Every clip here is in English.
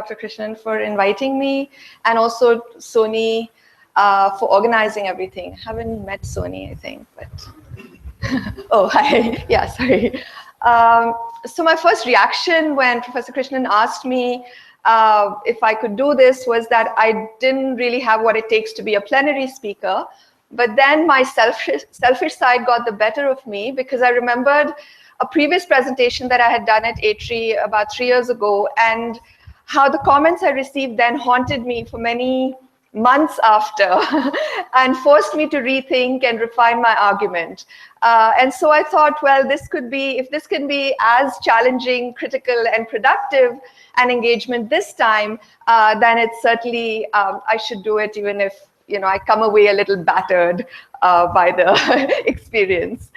Dr. Krishnan, for inviting me, and also Sony for organizing everything. I haven't met Sony, I think, but oh, hi. Yeah, sorry. So my first reaction when Professor Krishnan asked me if I could do this was that I didn't really have what it takes to be a plenary speaker. But then my selfish side got the better of me, because I remembered a previous presentation that I had done at A3 about 3 years ago, and how the comments I received then haunted me for many months after and forced me to rethink and refine my argument. And so I thought, well, this could be, if this can be as challenging, critical, and productive an engagement this time, then it's certainly, I should do it, even if I come away a little battered by the experience.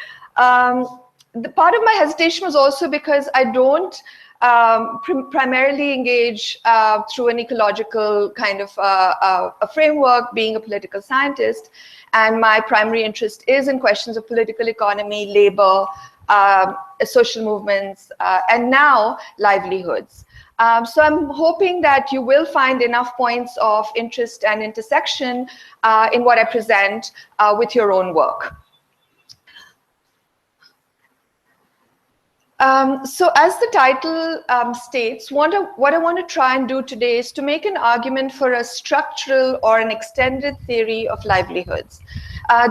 The part of my hesitation was also because I don't primarily engage through an ecological kind of a framework, being a political scientist, and my primary interest is in questions of political economy, labor, social movements, and now livelihoods. So I'm hoping that you will find enough points of interest and intersection in what I present with your own work. So as the title states, what I want to try and do today is to make an argument for a structural or an extended theory of livelihoods.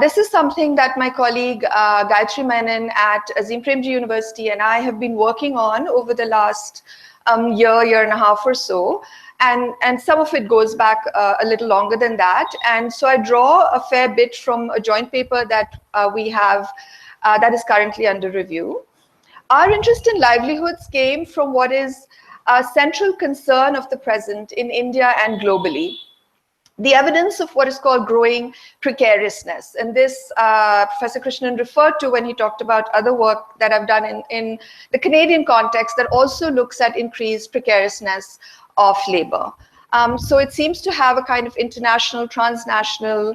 This is something that my colleague Gayatri Menon at Azim Premji University and I have been working on over the last year and a half or so. And some of it goes back a little longer than that. And so I draw a fair bit from a joint paper that we have that is currently under review. Our interest in livelihoods came from what is a central concern of the present in India and globally: the evidence of what is called growing precariousness. And this Professor Krishnan referred to when he talked about other work that I've done in the Canadian context that also looks at increased precariousness of labor. So it seems to have a kind of international, transnational,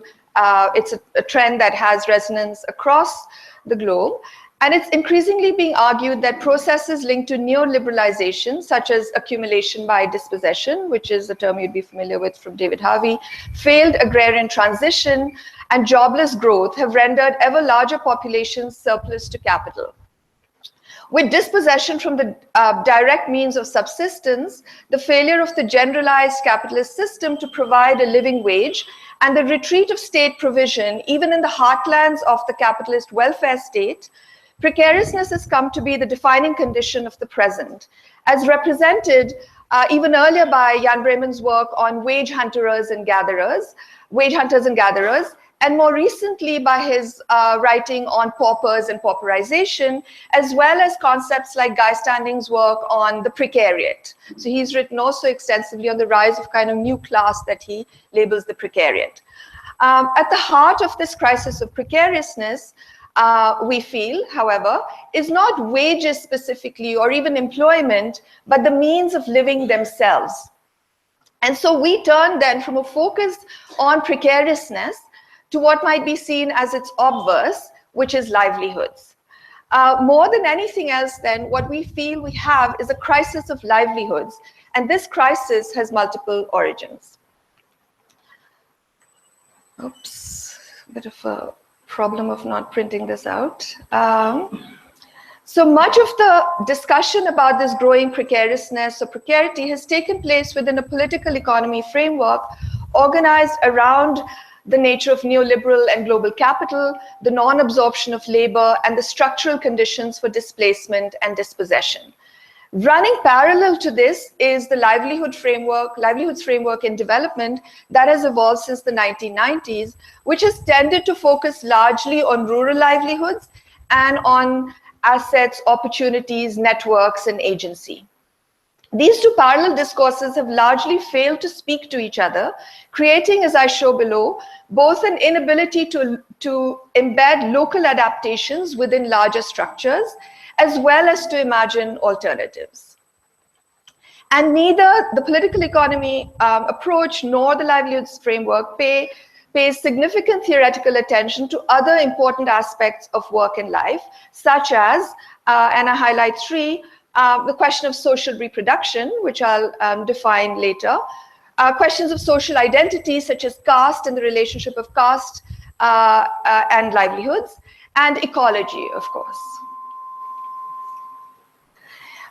it's a trend that has resonance across the globe. And it's increasingly being argued that processes linked to neoliberalization, such as accumulation by dispossession, which is a term you'd be familiar with from David Harvey, failed agrarian transition, and jobless growth have rendered ever larger populations surplus to capital. With dispossession from the direct means of subsistence, the failure of the generalized capitalist system to provide a living wage, and the retreat of state provision, even in the heartlands of the capitalist welfare state, precariousness has come to be the defining condition of the present, as represented even earlier by Jan Bremen's work on wage hunters and gatherers, and more recently by his writing on paupers and pauperization, as well as concepts like Guy Standing's work on the precariat. So he's written also extensively on the rise of kind of new class that he labels the precariat. At the heart of this crisis of precariousness, we feel, however, is not wages specifically or even employment, but the means of living themselves. And so we turn then from a focus on precariousness to what might be seen as its obverse, which is livelihoods. More than anything else then, what we feel we have is a crisis of livelihoods, and this crisis has multiple origins. Oops, a bit of a problem of not printing this out. So much of the discussion about this growing precariousness or precarity has taken place within a political economy framework organized around the nature of neoliberal and global capital, the non-absorption of labor, and the structural conditions for displacement and dispossession. Running parallel to this is the livelihoods framework in development that has evolved since the 1990s, which has tended to focus largely on rural livelihoods and on assets, opportunities, networks, and agency. These two parallel discourses have largely failed to speak to each other, creating, as I show below, both an inability to embed local adaptations within larger structures, as well as to imagine alternatives. And neither the political economy approach nor the livelihoods framework pays significant theoretical attention to other important aspects of work and life, such as, and I highlight three, the question of social reproduction, which I'll define later, questions of social identity, such as caste and the relationship of caste and livelihoods, and ecology, of course.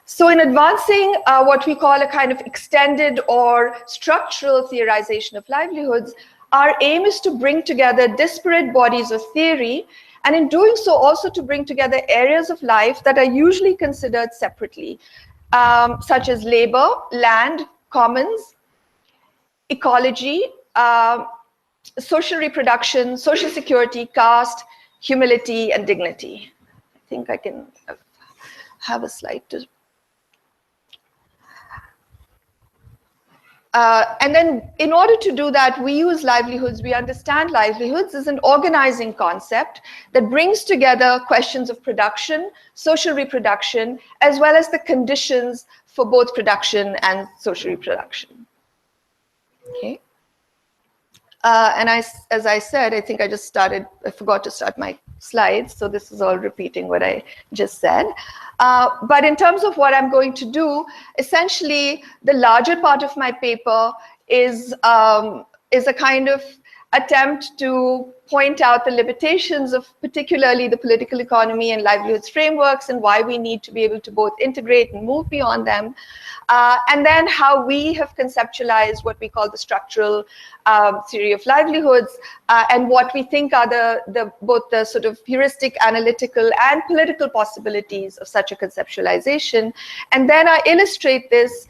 So in advancing what we call a kind of extended or structural theorization of livelihoods, our aim is to bring together disparate bodies of theory, and in doing so also to bring together areas of life that are usually considered separately, such as labor, land, commons, ecology, social reproduction, social security, caste, humility, and dignity. I think I can have a slide to... and then in order to do that, we use livelihoods. We understand livelihoods as an organizing concept that brings together questions of production, social reproduction, as well as the conditions for both production and social reproduction. Okay. And as I said, I think I forgot to start my slides, so this is all repeating what I just said. But in terms of what I'm going to do, essentially, the larger part of my paper is a kind of attempt to point out the limitations of particularly the political economy and livelihoods frameworks, and why we need to be able to both integrate and move beyond them. And then how we have conceptualized what we call the structural theory of livelihoods, and what we think are both the sort of heuristic, analytical, and political possibilities of such a conceptualization. And then I illustrate this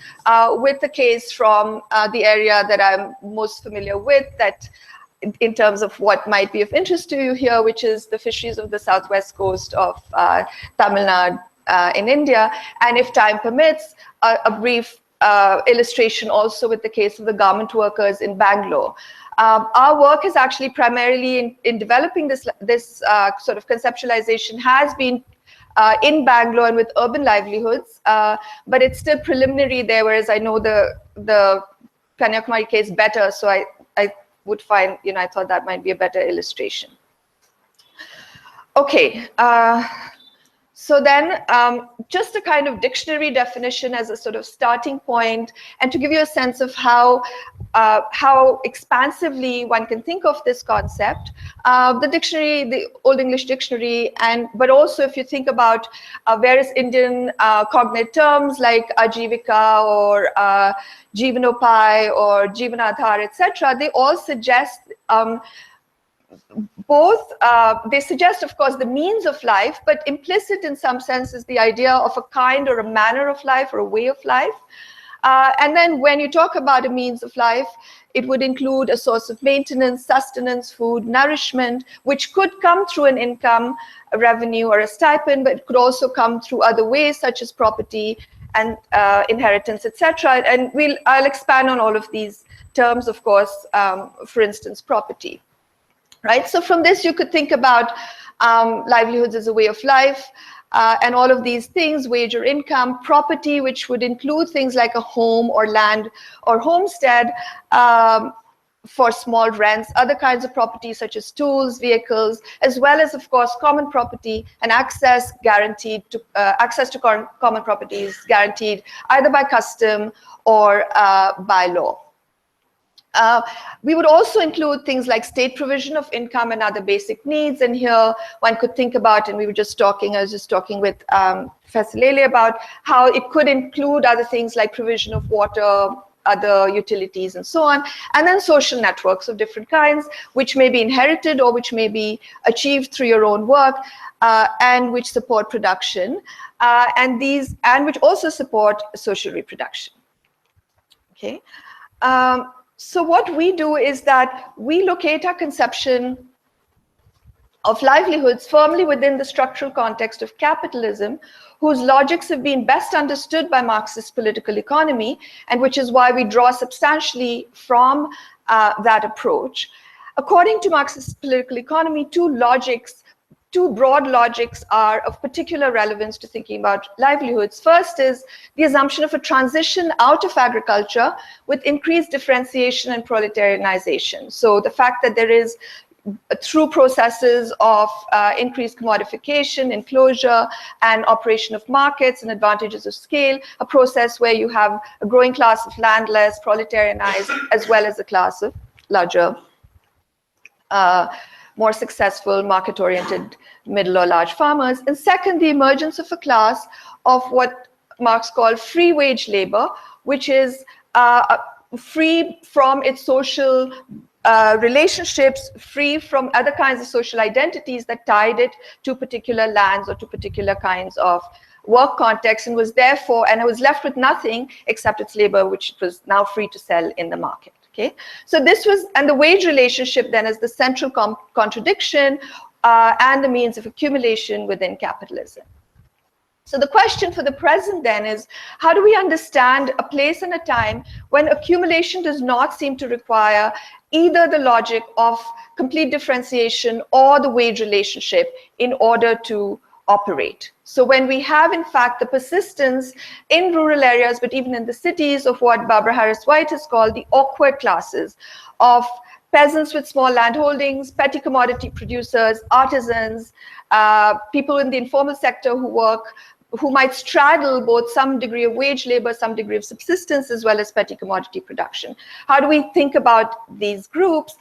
with a case from the area that I'm most familiar with, that in terms of what might be of interest to you here, which is the fisheries of the southwest coast of Tamil Nadu in India. And if time permits, a brief illustration also with the case of the garment workers in Bangalore. Our work is actually primarily in developing this sort of conceptualization has been in Bangalore and with urban livelihoods, but it's still preliminary there, whereas I know the Kanyakumari case better, so I would find, I thought that might be a better illustration. Okay. So then just a kind of dictionary definition as a sort of starting point, and to give you a sense of how expansively one can think of this concept. The dictionary, the Old English Dictionary, but also if you think about various Indian cognate terms like Ajivika or Jivanopai or Jivanadhar, etc., they all suggest they suggest, of course, the means of life, but implicit in some sense is the idea of a kind or a manner of life or a way of life. And then when you talk about a means of life, it would include a source of maintenance, sustenance, food, nourishment, which could come through an income, a revenue, or a stipend, but it could also come through other ways such as property and inheritance, etc. And I'll expand on all of these terms, of course, for instance, property. Right? So from this, you could think about livelihoods as a way of life, and all of these things, wage or income, property, which would include things like a home or land or homestead for small rents, other kinds of property such as tools, vehicles, as well as, of course, common property and access to common properties guaranteed either by custom or by law. We would also include things like state provision of income and other basic needs. And here one could think about, and I was just talking with Professor Lele about how it could include other things like provision of water, other utilities, and so on. And then social networks of different kinds, which may be inherited or which may be achieved through your own work, and which support production, and which also support social reproduction. Okay. So what we do is that we locate our conception of livelihoods firmly within the structural context of capitalism, whose logics have been best understood by Marxist political economy, and which is why we draw substantially from that approach. According to Marxist political economy, two broad logics are of particular relevance to thinking about livelihoods. First is the assumption of a transition out of agriculture with increased differentiation and proletarianization. So the fact that there is through processes of increased commodification, enclosure, and operation of markets and advantages of scale, a process where you have a growing class of landless, proletarianized, as well as a class of larger, more successful, market-oriented middle or large farmers. And second, the emergence of a class of what Marx called free wage labor, which is free from its social relationships, free from other kinds of social identities that tied it to particular lands or to particular kinds of work context, and was therefore, and it was left with nothing except its labor, which it was now free to sell in the market. Okay, so this was, and the wage relationship then is the central contradiction and the means of accumulation within capitalism. So the question for the present then is, how do we understand a place and a time when accumulation does not seem to require either the logic of complete differentiation or the wage relationship in order to operate? So when we have, in fact, the persistence in rural areas, but even in the cities, of what Barbara Harris-White has called the awkward classes of peasants with small land holdings, petty commodity producers, artisans, people in the informal sector who might straddle both some degree of wage labor, some degree of subsistence, as well as petty commodity production. How do we think about these groups?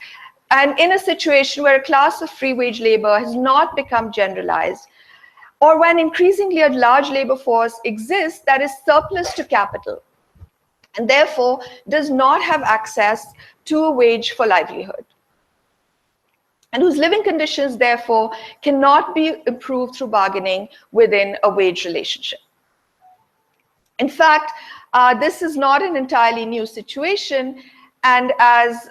And in a situation where a class of free wage labor has not become generalized, or when increasingly a large labor force exists that is surplus to capital, and therefore does not have access to a wage for livelihood, and whose living conditions therefore cannot be improved through bargaining within a wage relationship. In fact, this is not an entirely new situation, and as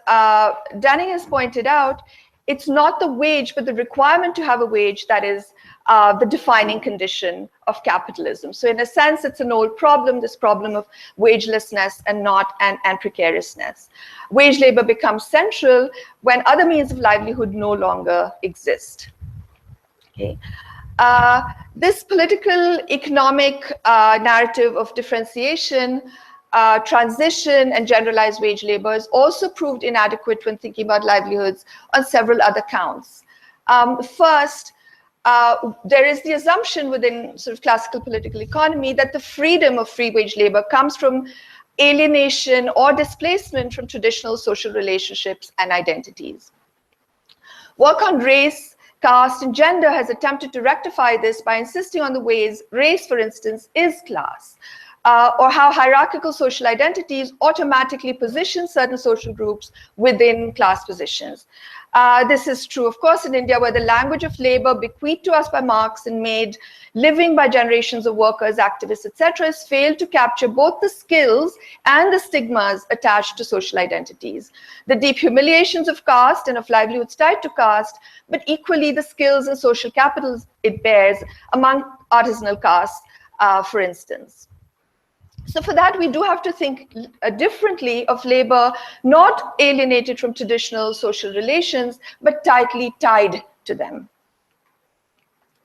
Dunning has pointed out, it's not the wage, but the requirement to have a wage that is the defining condition of capitalism. So in a sense, it's an old problem, this problem of wagelessness and precariousness. Wage labor becomes central when other means of livelihood no longer exist. Okay. This political economic narrative of differentiation, transition, and generalized wage labor is also proved inadequate when thinking about livelihoods on several other counts. First, there is the assumption within sort of classical political economy that the freedom of free wage labor comes from alienation or displacement from traditional social relationships and identities. Work on race, caste, and gender has attempted to rectify this by insisting on the ways race, for instance, is class, or how hierarchical social identities automatically position certain social groups within class positions. This is true, of course, in India, where the language of labor bequeathed to us by Marx and made living by generations of workers, activists, etc., has failed to capture both the skills and the stigmas attached to social identities, the deep humiliations of caste and of livelihoods tied to caste, but equally the skills and social capitals it bears among artisanal castes, for instance. So for that, we do have to think differently of labor, not alienated from traditional social relations, but tightly tied to them.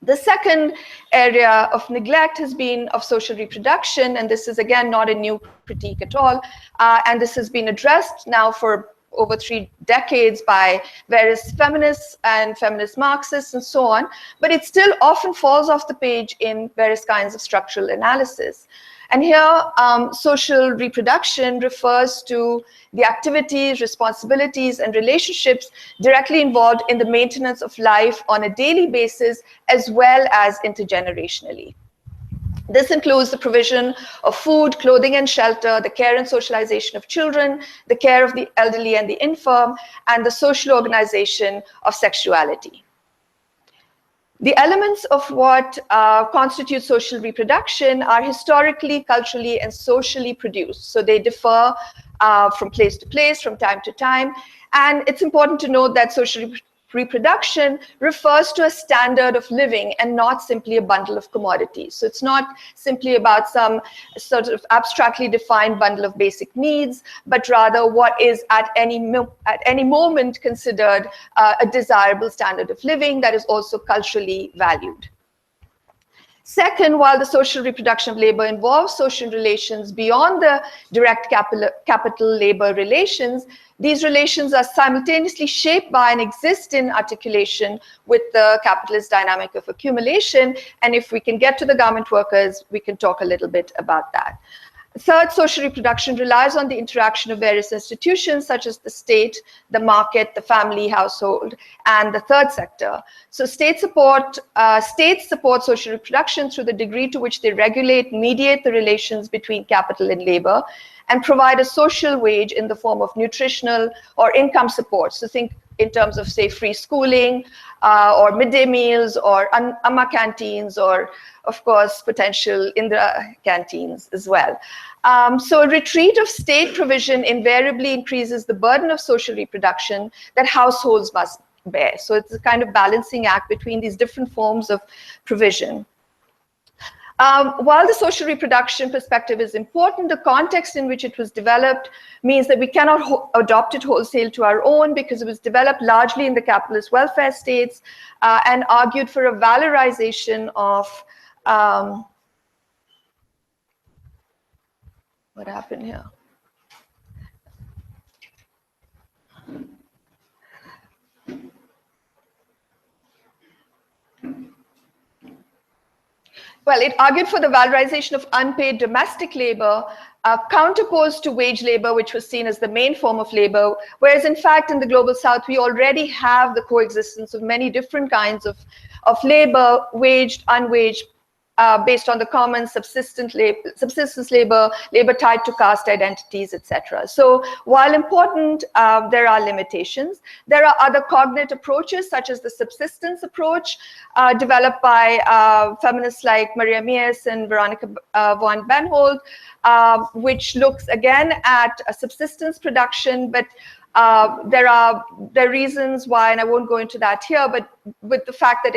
The second area of neglect has been of social reproduction, and this is, again, not a new critique at all, and this has been addressed now for over 3 decades by various feminists and feminist Marxists and so on, but it still often falls off the page in various kinds of structural analysis. And here, social reproduction refers to the activities, responsibilities, and relationships directly involved in the maintenance of life on a daily basis, as well as intergenerationally. This includes the provision of food, clothing, and shelter, the care and socialization of children, the care of the elderly and the infirm, and the social organization of sexuality. The elements of what constitutes social reproduction are historically, culturally, and socially produced. So they differ from place to place, from time to time. And it's important to note that social reproduction refers to a standard of living and not simply a bundle of commodities. So it's not simply about some sort of abstractly defined bundle of basic needs, but rather what is at any moment considered a desirable standard of living that is also culturally valued. Second, while the social reproduction of labor involves social relations beyond the direct capital labor relations, these relations are simultaneously shaped by and exist in articulation with the capitalist dynamic of accumulation. And if we can get to the garment workers, we can talk a little bit about that. Third, social reproduction relies on the interaction of various institutions such as the state, the market, the family, household, and the third sector. So states support social reproduction through the degree to which they regulate, mediate the relations between capital and labor, and provide a social wage in the form of nutritional or income support. So think in terms of, say, free schooling, or midday meals, or Amma canteens, or of course, potential Indra canteens as well. So a retreat of state provision invariably increases the burden of social reproduction that households must bear. So it's a kind of balancing act between these different forms of provision. While the social reproduction perspective is important, the context in which it was developed means that we cannot adopt it wholesale to our own, because it was developed largely in the capitalist welfare states and argued for a valorization of what happened here? Well, it argued for the valorization of unpaid domestic labor, counterposed to wage labor, which was seen as the main form of labor, whereas in fact in the global south, we already have the coexistence of many different kinds of labor, waged, unwaged, based on the common subsistence labor, labor tied to caste identities, etc. So while important, there are limitations. There are other cognate approaches, such as the subsistence approach, developed by feminists like Maria Mies and Veronica von Benhold, which looks again at a subsistence production, but there are reasons why, and I won't go into that here, but with the fact that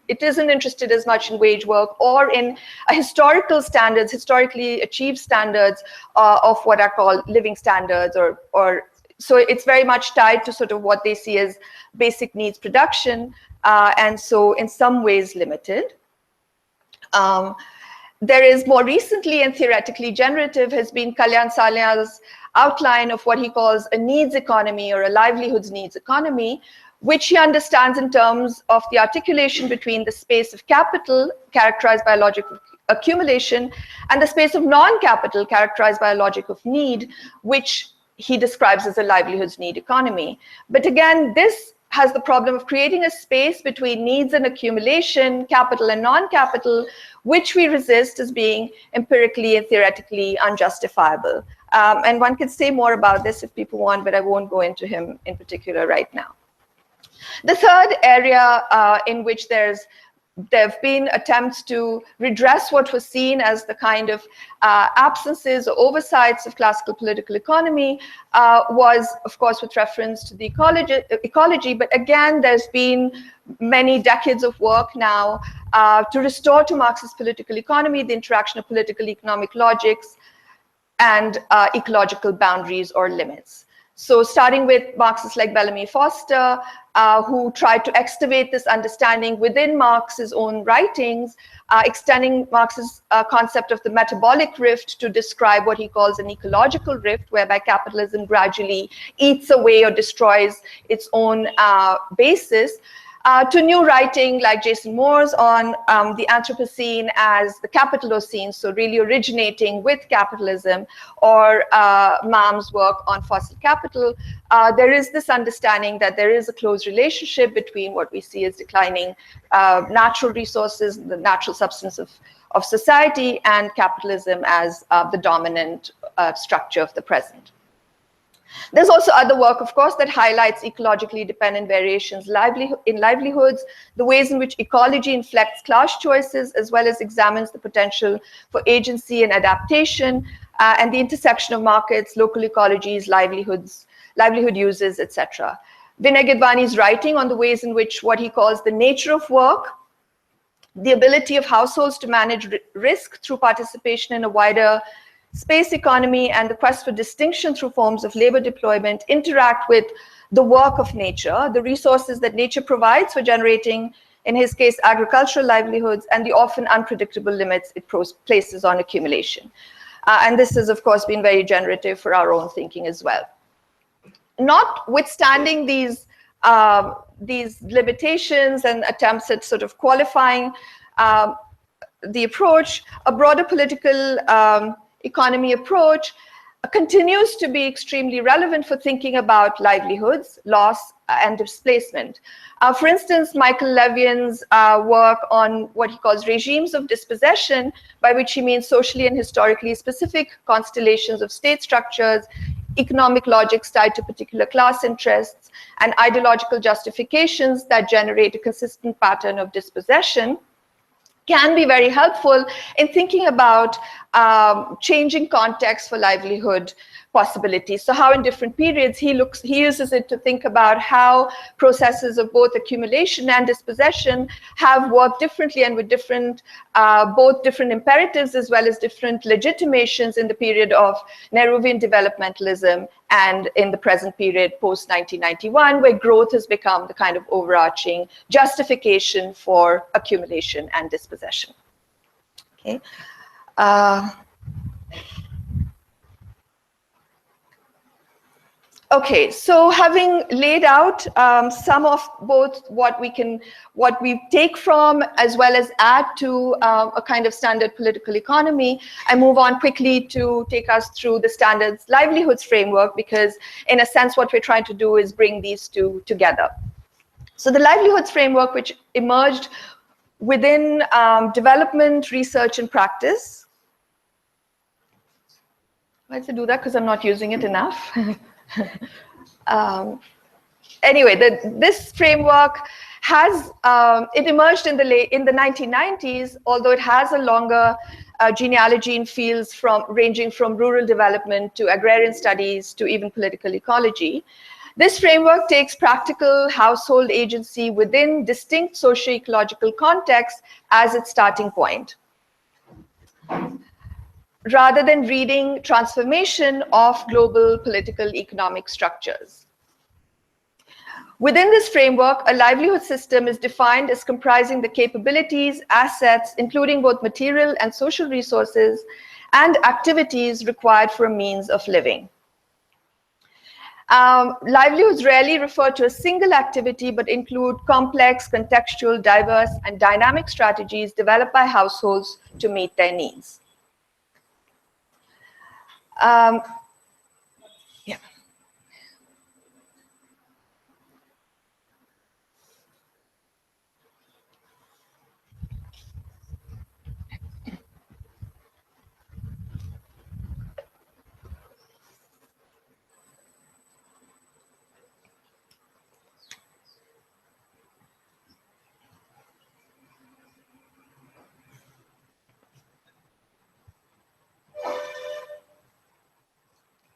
it isn't interested as much in wage work or in historical standards, historically achieved standards of what are called living standards, or so it's very much tied to sort of what they see as basic needs production, and so in some ways limited. There is more recently and theoretically generative has been Kalyan Salyal's outline of what he calls a needs economy, or a livelihoods needs economy, which he understands in terms of the articulation between the space of capital, characterized by a logic of accumulation, and the space of non-capital, characterized by a logic of need, which he describes as a livelihoods need economy. But again, this has the problem of creating a space between needs and accumulation, capital and non-capital, which we resist as being empirically and theoretically unjustifiable. And one can say more about this if people want, but I won't go into him in particular right now. The third area in which there have been attempts to redress what was seen as the kind of absences or oversights of classical political economy was, of course, with reference to the ecology. But again, there's been many decades of work now to restore to Marxist political economy the interaction of political economic logics and ecological boundaries or limits. So starting with Marxists like Bellamy Foster, who tried to excavate this understanding within Marx's own writings, extending Marx's concept of the metabolic rift to describe what he calls an ecological rift, whereby capitalism gradually eats away or destroys its own basis, to new writing like Jason Moore's on the Anthropocene as the capitalocene, so really originating with capitalism, or Mam's work on fossil capital. There is this understanding that there is a close relationship between what we see as declining natural resources, the natural substance of society, and capitalism as the dominant structure of the present. There's also other work, of course, that highlights ecologically dependent variations in livelihoods, the ways in which ecology inflects class choices, as well as examines the potential for agency and adaptation, and the intersection of markets, local ecologies, livelihood uses, etc. Vinay Gidwani's writing on the ways in which what he calls the nature of work, the ability of households to manage risk through participation in a wider space economy, and the quest for distinction through forms of labor deployment interact with the work of nature, the resources that nature provides for generating in his case, agricultural livelihoods, and the often unpredictable limits it places on accumulation. And this has, of course, been very generative for our own thinking as well. Notwithstanding these limitations and attempts at sort of qualifying the approach, a broader political economy approach continues to be extremely relevant for thinking about livelihoods, loss, and displacement. For instance, Michael Levian's work on what he calls regimes of dispossession, by which he means socially and historically specific constellations of state structures, economic logics tied to particular class interests, and ideological justifications that generate a consistent pattern of dispossession, can be very helpful in thinking about changing context for livelihood possibilities. So how in different periods he uses it to think about how processes of both accumulation and dispossession have worked differently and with different, both different imperatives as well as different legitimations in the period of Nehruvian developmentalism and in the present period post 1991, where growth has become the kind of overarching justification for accumulation and dispossession. Okay. Okay, so having laid out some of both what we take from as well as add to a kind of standard political economy, I move on quickly to take us through the standards livelihoods framework, because in a sense what we're trying to do is bring these two together. So the livelihoods framework, which emerged within development, research, and practice. Why does it do that? Because I'm not using it enough. Anyway, this framework has it emerged in the 1990s, although it has a longer genealogy in fields ranging from rural development to agrarian studies to even political ecology. This framework takes practical household agency within distinct socio-ecological contexts as its starting point, rather than reading transformation of global political economic structures. Within this framework, a livelihood system is defined as comprising the capabilities, assets, including both material and social resources, and activities required for a means of living. Livelihoods rarely refer to a single activity, but include complex, contextual, diverse, and dynamic strategies developed by households to meet their needs. Yeah.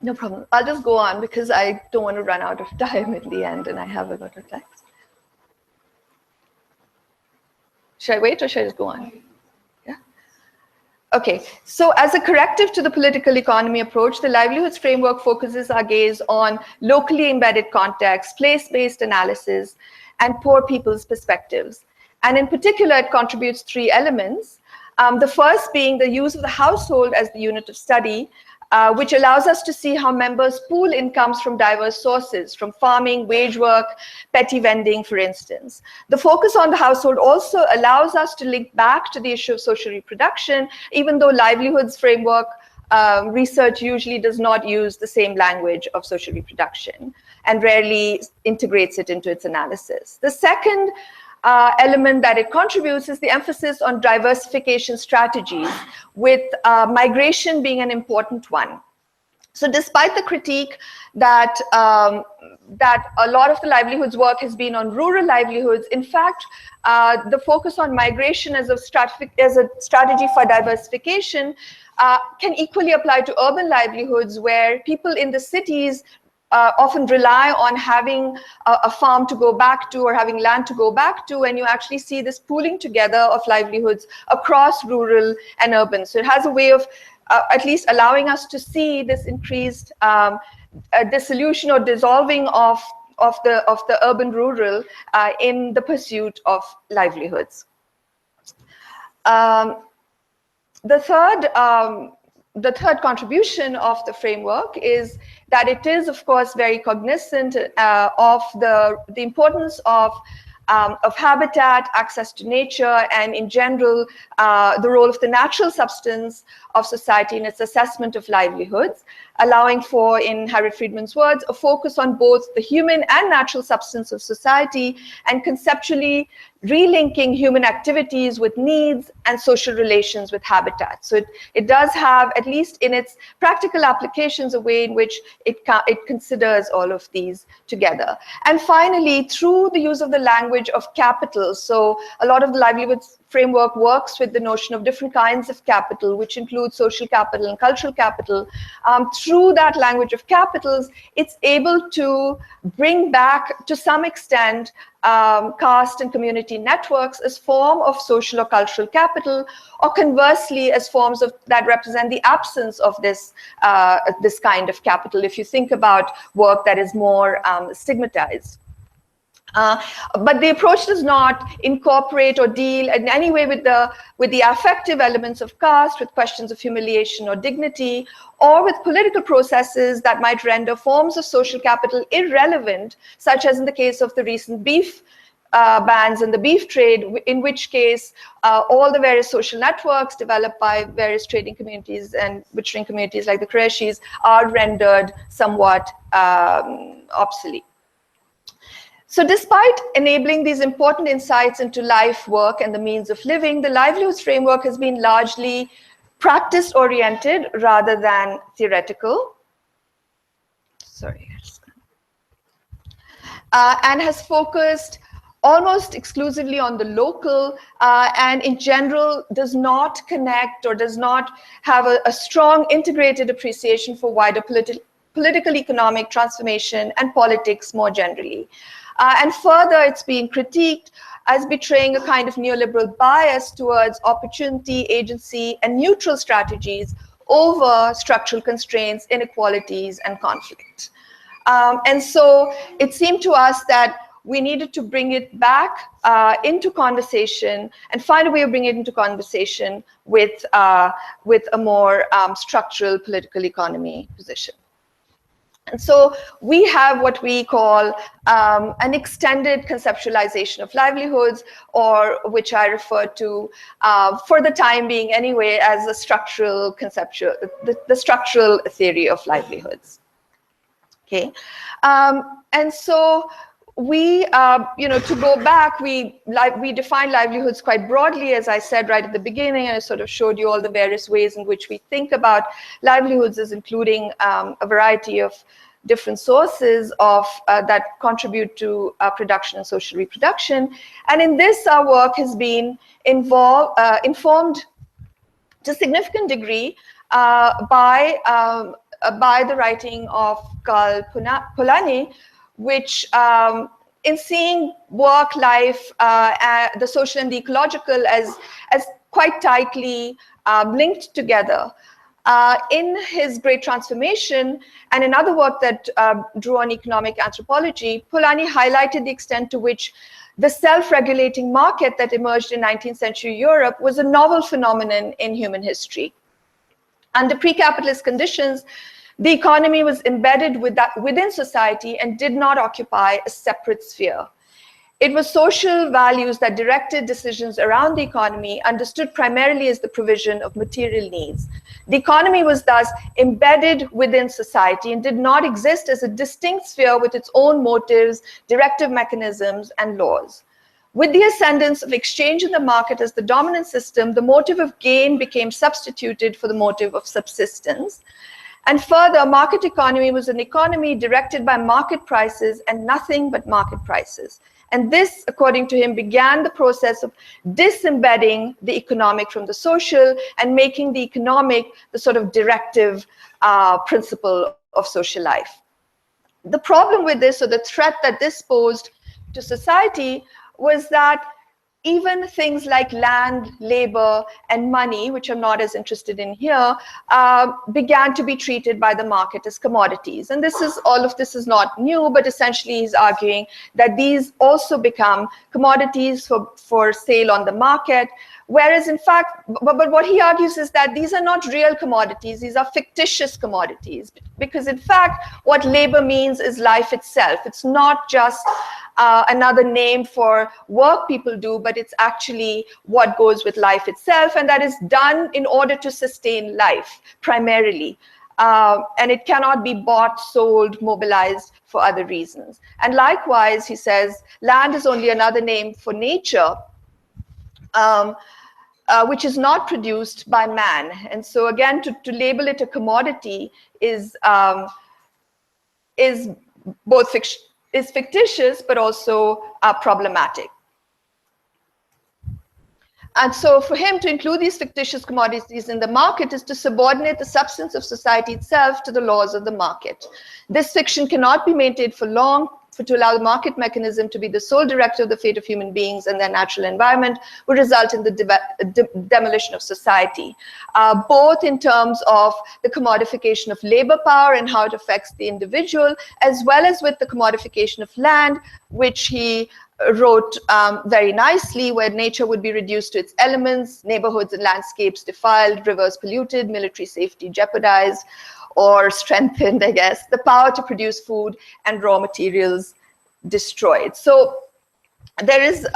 No problem. I'll just go on because I don't want to run out of time at the end and I have a lot of text. Should I wait or should I just go on? Yeah. Okay, so as a corrective to the political economy approach, the livelihoods framework focuses our gaze on locally embedded context, place-based analysis, and poor people's perspectives. And in particular, it contributes three elements. The first being the use of the household as the unit of study, which allows us to see how members pool incomes from diverse sources, from farming, wage work, petty vending, for instance. The focus on the household also allows us to link back to the issue of social reproduction, even though livelihoods framework research usually does not use the same language of social reproduction and rarely integrates it into its analysis. The second element that it contributes is the emphasis on diversification strategies, with migration being an important one. So despite the critique that that a lot of the livelihoods work has been on rural livelihoods, in fact, the focus on migration as a strategy for diversification can equally apply to urban livelihoods, where people in the cities often rely on having a farm to go back to or having land to go back to, and you actually see this pooling together of livelihoods across rural and urban. So it has a way of at least allowing us to see this increased dissolution or dissolving of of the urban-rural in the pursuit of livelihoods. The third contribution of the framework is that it is, of course, very cognizant of the importance of habitat, access to nature, and in general, the role of the natural substance of society in its assessment of livelihoods, allowing for, in Harriet Friedman's words, a focus on both the human and natural substance of society, and conceptually relinking human activities with needs and social relations with habitat. So it does have, at least in its practical applications, a way in which it considers all of these together. And finally, through the use of the language of capital, so a lot of the livelihoods framework works with the notion of different kinds of capital, which include social capital and cultural capital. Through that language of capitals, it's able to bring back, to some extent, caste and community networks as form of social or cultural capital, or conversely as forms of that represent the absence of this kind of capital, if you think about work that is more stigmatized. But the approach does not incorporate or deal in any way with the affective elements of caste, with questions of humiliation or dignity, or with political processes that might render forms of social capital irrelevant, such as in the case of the recent beef bans and the beef trade, in which case all the various social networks developed by various trading communities and butchering communities like the Qurayshis are rendered somewhat obsolete. So despite enabling these important insights into life, work, and the means of living, the livelihoods framework has been largely practice-oriented rather than theoretical. And has focused almost exclusively on the local, and in general does not connect or does not have a strong integrated appreciation for wider political, economic transformation and politics more generally. And further, it's been critiqued as betraying a kind of neoliberal bias towards opportunity, agency, and neutral strategies over structural constraints, inequalities, and conflict. And so it seemed to us that we needed to bring it back into conversation and find a way of bringing it into conversation with a more structural political economy position. And so we have what we call an extended conceptualization of livelihoods, or which I refer to, for the time being anyway, as a structural conceptual, the structural theory of livelihoods. Okay, and so we, to go back, we define livelihoods quite broadly, as I said right at the beginning, and I sort of showed you all the various ways in which we think about livelihoods as including a variety of different sources of that contribute to production and social reproduction. And in this, our work has been informed to a significant degree by the writing of Karl Polanyi, which in seeing work, life, the social and the ecological as quite tightly linked together. In his Great Transformation and in other work that drew on economic anthropology, Polanyi highlighted the extent to which the self-regulating market that emerged in 19th century Europe was a novel phenomenon in human history. Under pre-capitalist conditions, the economy was embedded within society and did not occupy a separate sphere. It was social values that directed decisions around the economy, understood primarily as the provision of material needs. The economy was thus embedded within society and did not exist as a distinct sphere with its own motives, directive mechanisms, and laws. With the ascendance of exchange in the market as the dominant system, the motive of gain became substituted for the motive of subsistence. And further, market economy was an economy directed by market prices and nothing but market prices. And this, according to him, began the process of disembedding the economic from the social and making the economic the sort of directive principle of social life. The problem with this, or the threat that this posed to society, was that even things like land, labor, and money, which I'm not as interested in here, began to be treated by the market as commodities. And all of this is not new, but essentially he's arguing that these also become commodities for sale on the market. Whereas in fact, but what he argues is that these are not real commodities, these are fictitious commodities. Because in fact, what labor means is life itself. It's not just another name for work people do, but it's actually what goes with life itself, and that is done in order to sustain life, primarily. And it cannot be bought, sold, mobilized for other reasons. And likewise, he says, land is only another name for nature, which is not produced by man. And so again, to label it a commodity is both fictitious, but also problematic. And so for him to include these fictitious commodities in the market is to subordinate the substance of society itself to the laws of the market. This fiction cannot be maintained for long, to allow the market mechanism to be the sole director of the fate of human beings and their natural environment would result in the demolition of society, both in terms of the commodification of labor power and how it affects the individual, as well as with the commodification of land, which he wrote very nicely, where nature would be reduced to its elements, neighborhoods and landscapes defiled, rivers polluted, military safety jeopardized, or strengthened, I guess, the power to produce food and raw materials destroyed. So there is,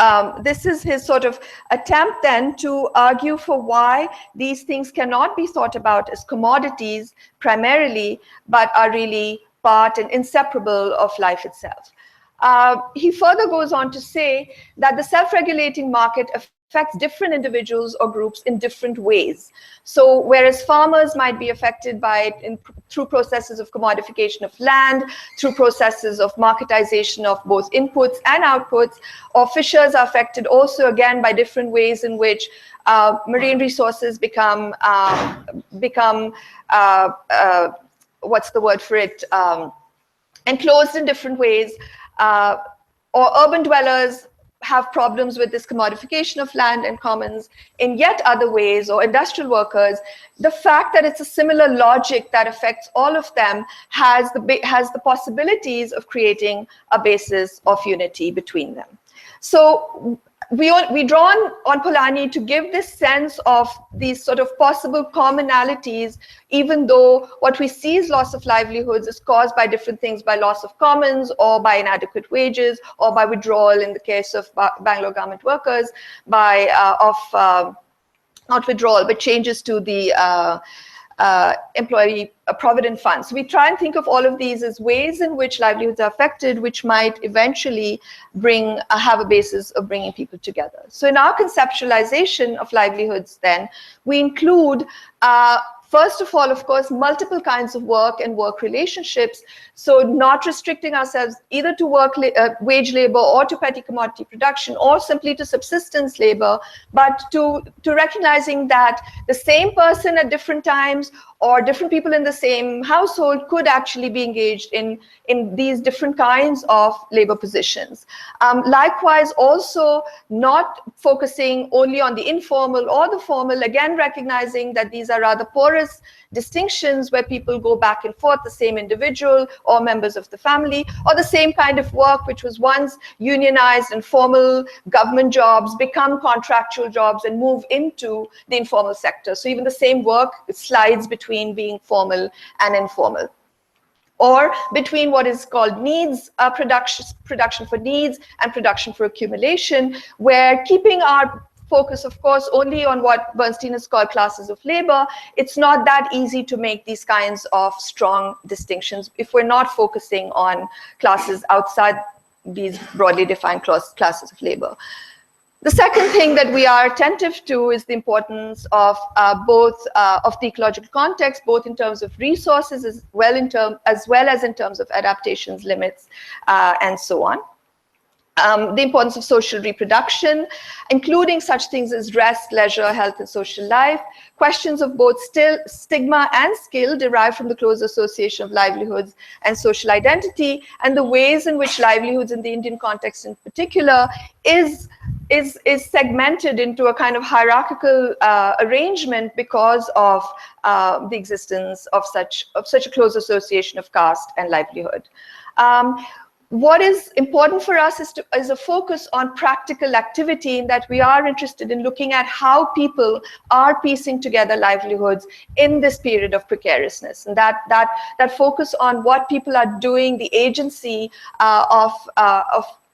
this is his sort of attempt then to argue for why these things cannot be thought about as commodities primarily, but are really part and inseparable of life itself. He further goes on to say that the self-regulating market affects different individuals or groups in different ways. So whereas farmers might be affected by it through processes of commodification of land, through processes of marketization of both inputs and outputs, or fishers are affected also again by different ways in which marine resources become what's the word for it, enclosed in different ways, or urban dwellers have problems with this commodification of land and commons in yet other ways, or industrial workers. The fact that it's a similar logic that affects all of them has the possibilities of creating a basis of unity between them. So we draw on Polanyi to give this sense of these sort of possible commonalities, even though what we see as loss of livelihoods is caused by different things, by loss of commons, or by inadequate wages, or by withdrawal in the case of Bangalore garment workers, by not withdrawal, but changes to the employee provident funds. So we try and think of all of these as ways in which livelihoods are affected, which might eventually have a basis of bringing people together. So in our conceptualization of livelihoods then, we include first of all, of course, multiple kinds of work and work relationships. So not restricting ourselves either to wage labor or to petty commodity production or simply to subsistence labor, but to recognizing that the same person at different times or different people in the same household could actually be engaged in these different kinds of labor positions. Likewise, also not focusing only on the informal or the formal, again recognizing that these are rather porous distinctions where people go back and forth, the same individual or members of the family, or the same kind of work which was once unionized and formal government jobs become contractual jobs and move into the informal sector. So even the same work slides between being formal and informal, or between what is called needs production for needs and production for accumulation, where keeping our focus, of course, only on what Bernstein has called classes of labor, it's not that easy to make these kinds of strong distinctions if we're not focusing on classes outside these broadly defined classes of labor. The second thing that we are attentive to is the importance of both of the ecological context, both in terms of resources as well as in terms of adaptations, limits, and so on. The importance of social reproduction, including such things as rest, leisure, health, and social life. Questions of both stigma and skill derived from the close association of livelihoods and social identity, and the ways in which livelihoods in the Indian context in particular is is segmented into a kind of hierarchical arrangement because of the existence of such a close association of caste and livelihood. What is important for us is a focus on practical activity, in that we are interested in looking at how people are piecing together livelihoods in this period of precariousness, and that focus on what people are doing, the agency of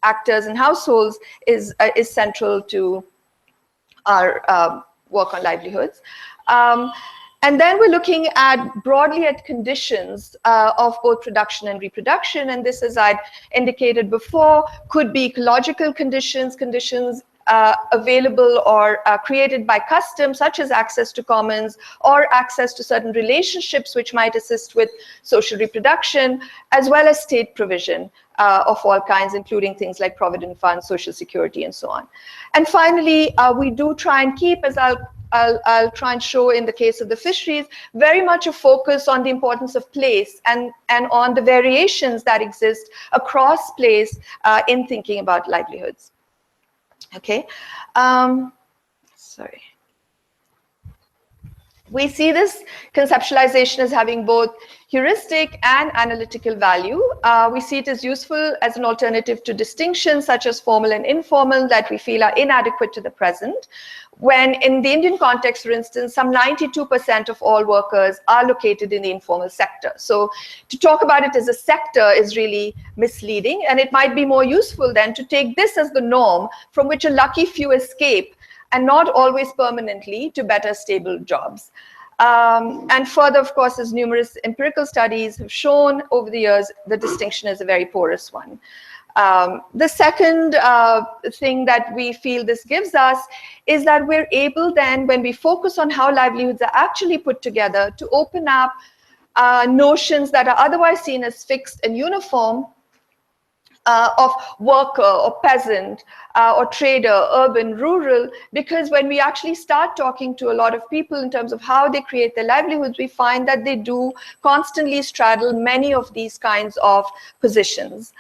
actors and households is central to our work on livelihoods. And then we're looking broadly at conditions of both production and reproduction. And this, as I'd indicated before, could be ecological conditions available or created by custom, such as access to commons or access to certain relationships which might assist with social reproduction, as well as state provision of all kinds, including things like provident funds, social security, and so on. And finally, we do try and keep, as I'll try and show in the case of the fisheries, very much a focus on the importance of place and on the variations that exist across place in thinking about livelihoods. Okay, sorry. We see this conceptualization as having both heuristic and analytical value. We see it as useful as an alternative to distinctions such as formal and informal that we feel are inadequate to the present. When in the Indian context, for instance, some 92% of all workers are located in the informal sector. So to talk about it as a sector is really misleading, and it might be more useful then to take this as the norm from which a lucky few escape, and not always permanently, to better stable jobs. And further, of course, as numerous empirical studies have shown over the years, the distinction is a very porous one. The second thing that we feel this gives us is that we're able then, when we focus on how livelihoods are actually put together, to open up notions that are otherwise seen as fixed and uniform, of worker or peasant or trader, urban, rural, because when we actually start talking to a lot of people in terms of how they create their livelihoods, we find that they do constantly straddle many of these kinds of positions.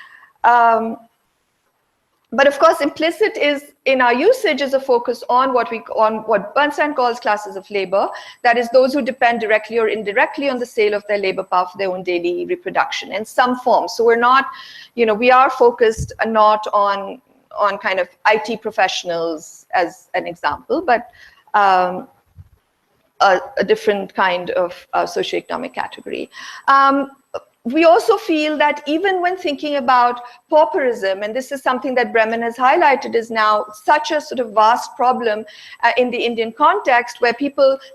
But of course, implicit is in our usage is a focus on what Bernstein calls classes of labor, that is, those who depend directly or indirectly on the sale of their labor power for their own daily reproduction in some form. So we're not, we are focused not on kind of IT professionals as an example, but a different kind of socioeconomic category. We also feel that even when thinking about pauperism, and this is something that Bremen has highlighted, is now such a sort of vast problem in the Indian context, where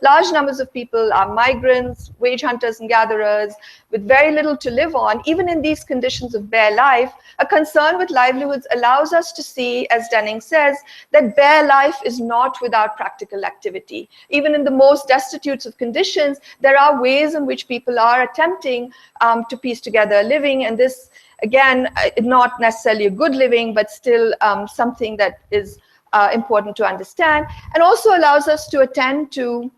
large numbers of people are migrants, wage hunters and gatherers, with very little to live on. Even in these conditions of bare life, a concern with livelihoods allows us to see, as Dunning says, that bare life is not without practical activity. Even in the most destitute of conditions, there are ways in which people are attempting to piece together a living, and this, again, not necessarily a good living, but still something that is important to understand, and also allows us to attend to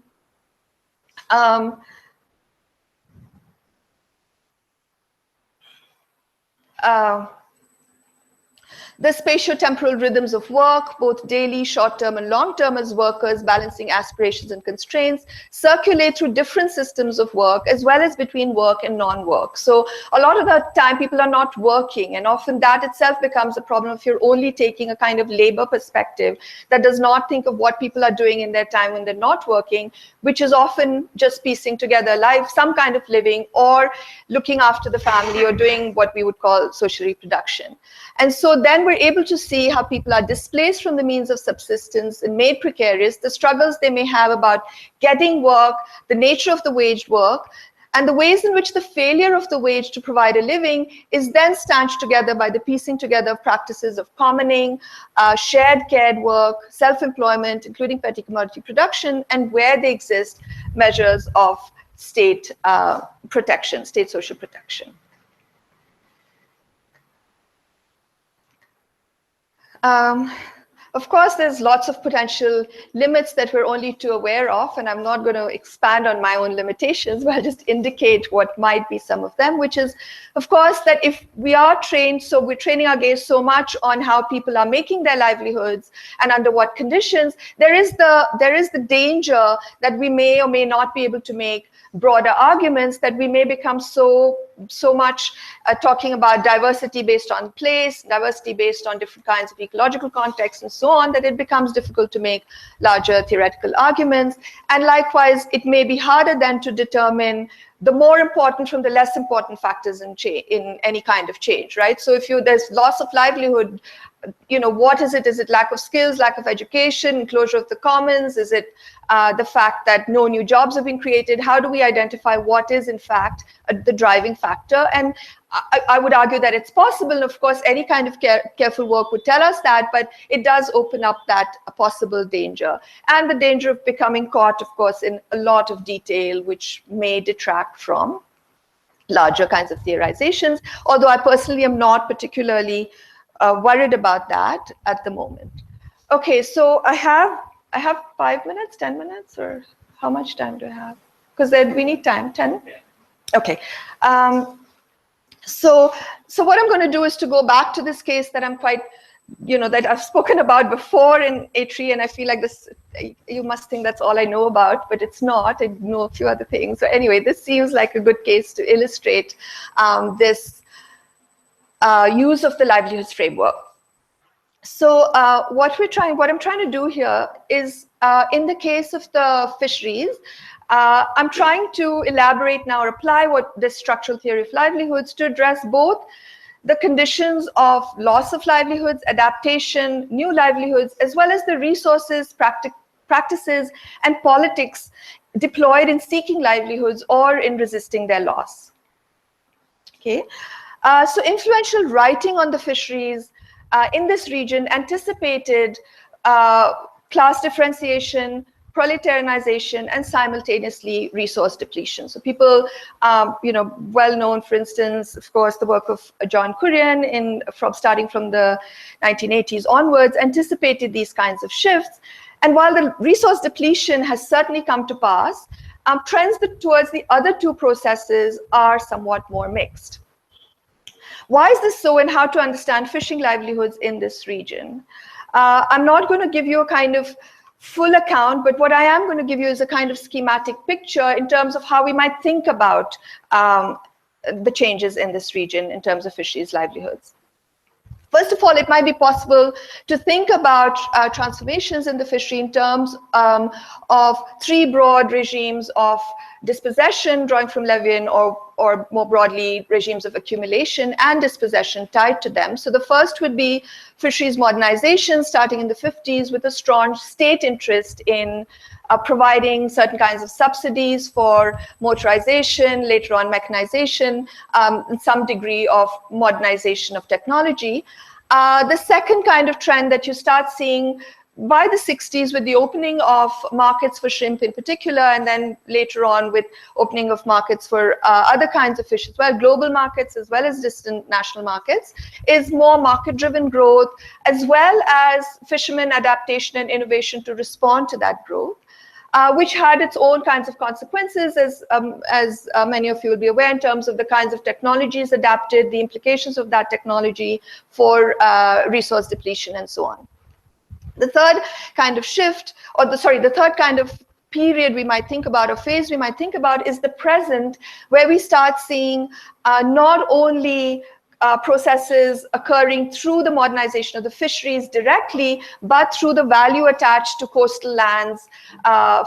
the spatio-temporal rhythms of work, both daily, short-term, and long-term, as workers balancing aspirations and constraints, circulate through different systems of work, as well as between work and non-work. So a lot of the time, people are not working, and often that itself becomes a problem if you're only taking a kind of labor perspective that does not think of what people are doing in their time when they're not working, which is often just piecing together life, some kind of living, or looking after the family, or doing what we would call social reproduction. And so then we're able to see how people are displaced from the means of subsistence and made precarious, the struggles they may have about getting work, the nature of the waged work, and the ways in which the failure of the wage to provide a living is then stanched together by the piecing together of practices of commoning, shared cared work, self-employment, including petty commodity production, and where they exist, measures of state protection, state social protection. Of course, there's lots of potential limits that we're only too aware of, and I'm not going to expand on my own limitations, but I'll just indicate what might be some of them, which is, of course, that if we are trained, so we're training our gaze so much on how people are making their livelihoods and under what conditions, there is the danger that we may or may not be able to make broader arguments, that we may become so much talking about diversity based on place, diversity based on different kinds of ecological contexts and so on, that it becomes difficult to make larger theoretical arguments. And likewise, it may be harder then to determine the more important from the less important factors in any kind of change, right? So if there's loss of livelihood, what is it? Is it lack of skills, lack of education, closure of the commons? Is it the fact that no new jobs have been created? How do we identify what is in fact the driving factor? And I would argue that it's possible. And of course, any kind of careful work would tell us that, but it does open up that possible danger. And the danger of becoming caught, of course, in a lot of detail, which may detract from larger kinds of theorizations, although I personally am not particularly worried about that at the moment. Okay, so I have 5 minutes, 10 minutes, or how much time do I have? Because we need time, 10? Okay. So what I'm going to do is to go back to this case that I'm quite, that I've spoken about before in A3, and I feel like this, you must think that's all I know about, but it's not. I know a few other things. So anyway, this seems like a good case to illustrate this use of the livelihoods framework. So what I'm trying to do here is, in the case of the fisheries, I'm trying to elaborate now or apply this structural theory of livelihoods to address both the conditions of loss of livelihoods, adaptation, new livelihoods, as well as the resources, practices, and politics deployed in seeking livelihoods or in resisting their loss. Okay. So influential writing on the fisheries in this region anticipated class differentiation, proletarianization, and simultaneously resource depletion. So people, well known, for instance, of course, the work of John Kurian starting from the 1980s onwards, anticipated these kinds of shifts. And while the resource depletion has certainly come to pass, trends towards the other two processes are somewhat more mixed. Why is this so, and how to understand fishing livelihoods in this region? I'm not going to give you a kind of full account, but what I am going to give you is a kind of schematic picture in terms of how we might think about the changes in this region in terms of fisheries livelihoods. First of all, it might be possible to think about transformations in the fishery in terms of three broad regimes of dispossession, drawing from Levian, or more broadly, regimes of accumulation and dispossession tied to them. So the first would be fisheries modernization, starting in the 50s with a strong state interest in providing certain kinds of subsidies for motorization, later on mechanization, and some degree of modernization of technology. The second kind of trend that you start seeing by the 60s with the opening of markets for shrimp in particular, and then later on with opening of markets for other kinds of fish as well, global markets as well as distant national markets, is more market-driven growth, as well as fishermen adaptation and innovation to respond to that growth. Which had its own kinds of consequences, as many of you will be aware, in terms of the kinds of technologies adapted, the implications of that technology for resource depletion, and so on. The third kind of shift, the third kind of period we might think about, or phase we might think about, is the present, where we start seeing not only processes occurring through the modernization of the fisheries directly, but through the value attached to coastal lands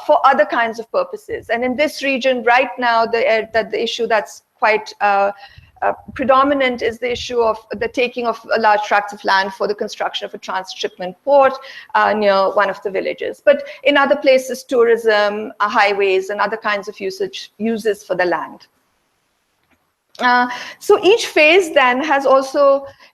for other kinds of purposes. And in this region right now, the issue that's quite predominant is the issue of the taking of large tracts of land for the construction of a transshipment port near one of the villages. But in other places, tourism, highways, and other kinds of uses for the land. So each phase then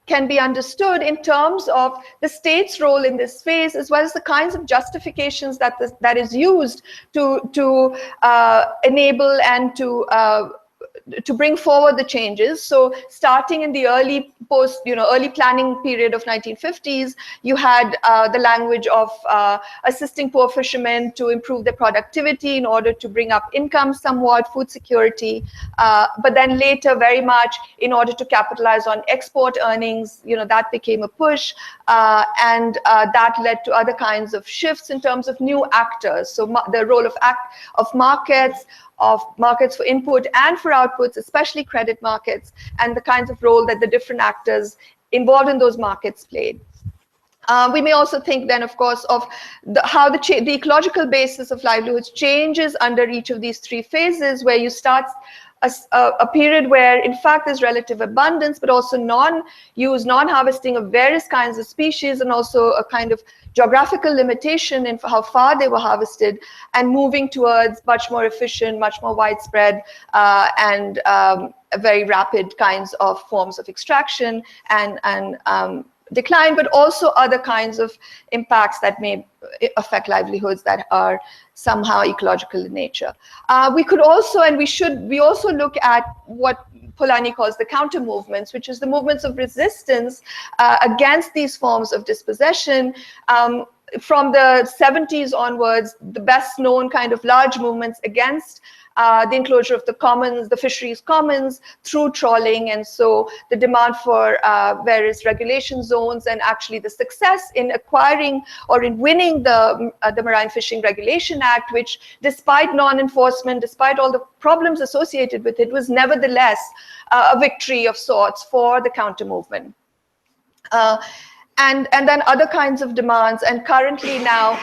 can be understood in terms of the state's role in this phase, as well as the kinds of justifications that is used to enable and to bring forward the changes. So starting in the early post, early planning period of 1950s, you had the language of assisting poor fishermen to improve their productivity in order to bring up income somewhat, food security. But then later, very much in order to capitalize on export earnings, that became a push, and that led to other kinds of shifts in terms of new actors. So the role of markets for input and for outputs, especially credit markets, and the kinds of role that the different actors involved in those markets played. We may also think then, of course, of how the ecological basis of livelihoods changes under each of these three phases, where you start a period where, in fact, there's relative abundance, but also non-harvesting of various kinds of species, and also a kind of geographical limitation in how far they were harvested, and moving towards much more efficient, much more widespread, and very rapid kinds of forms of extraction and decline, but also other kinds of impacts that may affect livelihoods that are somehow ecological in nature. We could also, and we also look at what Polanyi calls the counter movements, which is the movements of resistance against these forms of dispossession. From the 70s onwards, the best known kind of large movements against the enclosure of the commons, the fisheries commons, through trawling, and so the demand for various regulation zones, and actually the success in acquiring or in winning the Marine Fishing Regulation Act, which, despite non-enforcement, despite all the problems associated with it, was nevertheless a victory of sorts for the counter movement. And then other kinds of demands, and currently now,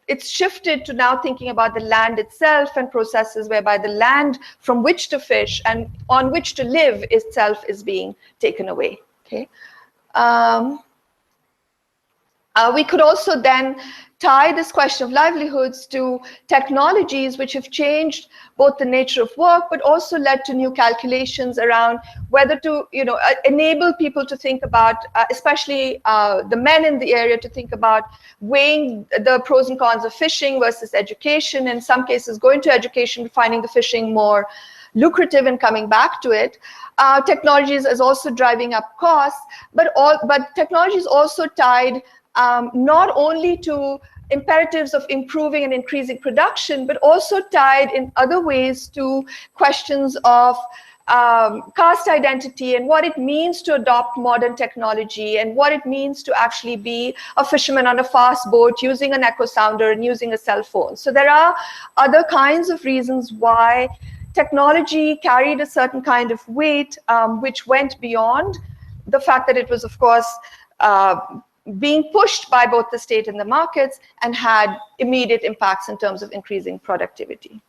it's shifted to now thinking about the land itself and processes whereby the land from which to fish and on which to live itself is being taken away. Okay, we could also then tie this question of livelihoods to technologies which have changed both the nature of work, but also led to new calculations around whether to, enable people to think about, especially the men in the area, to think about weighing the pros and cons of fishing versus education. In some cases, going to education, finding the fishing more lucrative and coming back to it. Technologies is also driving up costs, but technology is also tied not only to imperatives of improving and increasing production, but also tied in other ways to questions of caste identity and what it means to adopt modern technology, and what it means to actually be a fisherman on a fast boat using an echo sounder and using a cell phone. So there are other kinds of reasons why technology carried a certain kind of weight, which went beyond the fact that it was, of course, being pushed by both the state and the markets, and had immediate impacts in terms of increasing productivity.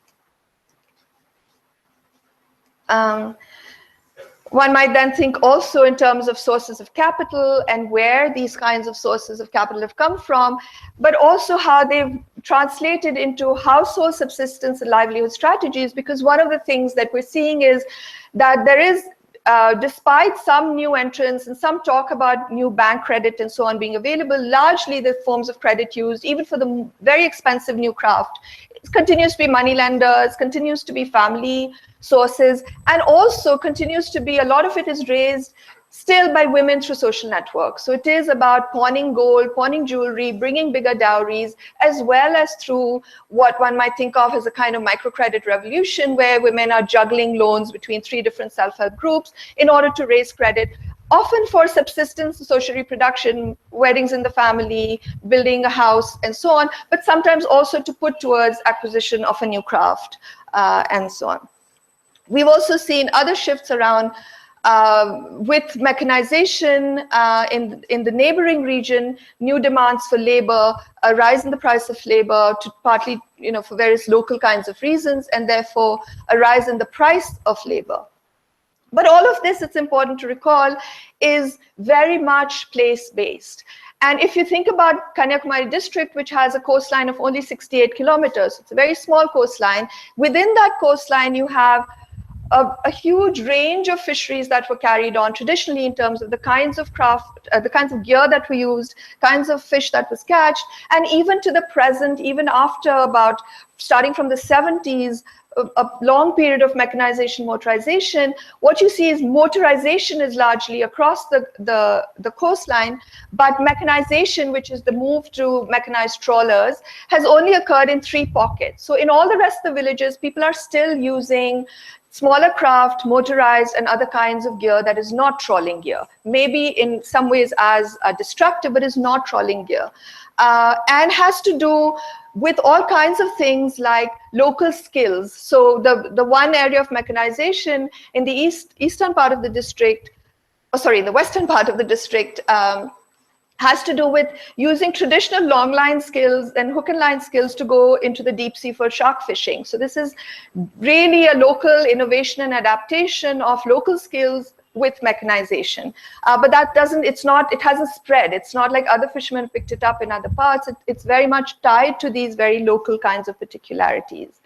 One might then think also in terms of sources of capital and where these kinds of sources of capital have come from, but also how they've translated into household subsistence and livelihood strategies, because one of the things that we're seeing is that there is, despite some new entrants and some talk about new bank credit and so on being available, largely the forms of credit used, even for the very expensive new craft, it continues to be money lenders, continues to be family sources, and also continues to be, a lot of it is raised still by women through social networks. So it is about pawning gold, pawning jewelry, bringing bigger dowries, as well as through what one might think of as a kind of microcredit revolution, where women are juggling loans between 3 different self-help groups in order to raise credit, often for subsistence, social reproduction, weddings in the family, building a house, and so on, but sometimes also to put towards acquisition of a new craft, and so on. We've also seen other shifts around with mechanization in the neighboring region, new demands for labor, a rise in the price of labor, to partly, for various local kinds of reasons, and therefore a rise in the price of labor. But all of this, it's important to recall, is very much place-based. And if you think about Kanyakumari district, which has a coastline of only 68 kilometers, it's a very small coastline. Within that coastline, you have a huge range of fisheries that were carried on traditionally in terms of the kinds of craft, the kinds of gear that were used, kinds of fish that was catched, and even to the present, even after about starting from the 70s, a long period of mechanization, motorization, what you see is motorization is largely across the coastline, but mechanization, which is the move to mechanized trawlers, has only occurred in 3 pockets. So in all the rest of the villages, people are still using smaller craft, motorized, and other kinds of gear that is not trawling gear. Maybe in some ways as destructive, but is not trawling gear. And has to do with all kinds of things like local skills. So the one area of mechanization in the eastern part of the district, in the western part of the district, has to do with using traditional long line skills and hook and line skills to go into the deep sea for shark fishing. So this is really a local innovation and adaptation of local skills with mechanization. But that it hasn't spread. It's not like other fishermen picked it up in other parts. It's very much tied to these very local kinds of particularities